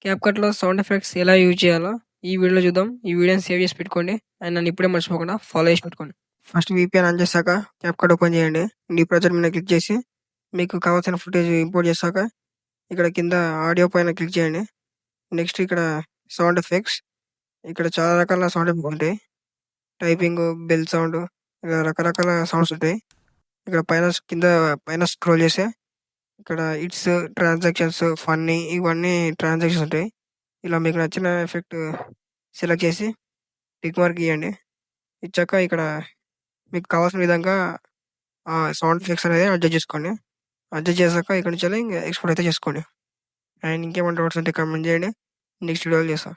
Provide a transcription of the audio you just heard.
క్యాప్‌కట్‌లో sound effects ఎలా use చేయాలో ఈ వీడియోలో చూద్దాం. ఈ వీడియోని సేవ్ చేసి పెట్టుకోండి. అండ్ నన్ను ఇప్పుడే మర్చిపోకుండా ఫాలో చేసి పెట్టుకోండి. ఫస్ట్ వీపీఎన్ ఆన్ చేశాక క్యాప్‌కట్ ఓపెన్ చేయండి. న్యూ ప్రాజెక్ట్ మీద క్లిక్ చేసి మీకు కావాల్సిన ఫుటేజ్ ఇంపోర్ట్ చేశాక ఇక్కడ కింద ఆడియో పైన క్లిక్ చేయండి. నెక్స్ట్ ఇక్కడ సౌండ్ ఎఫెక్ట్స్, ఇక్కడ చాలా రకాల సౌండ్ ఎఫెక్ట్స్ ఉంటాయి. టైపింగ్, బెల్ సౌండ్, ఇలా రకరకాల సౌండ్స్ ఉంటాయి. ఇక్కడ పైన స్క్రోల్ చేస్తే ఇక్కడ ఇట్స్, ట్రాన్సాక్షన్స్, ఫన్నీ ఇవన్నీ ట్రాన్సాక్షన్స్ ఉంటాయి. ఇలా మీకు నచ్చిన ఎఫెక్ట్ సెలెక్ట్ చేసి టిక్ మార్క్ ఇవ్వండి. ఇచ్చాక ఇక్కడ మీకు కావాల్సిన విధంగా ఆ సౌండ్ ఎఫెక్ట్స్ అనేది అడ్జస్ట్ చేసుకోండి. అడ్జస్ట్ చేశాక ఇక్కడ నుంచి ఎక్స్పోర్ట్ అయితే చేసుకోండి. అండ్ ఇంకేమైనా డౌట్స్ ఉంటే కామెంట్ చేయండి. నెక్స్ట్ వీడియోలో చేస్తాను.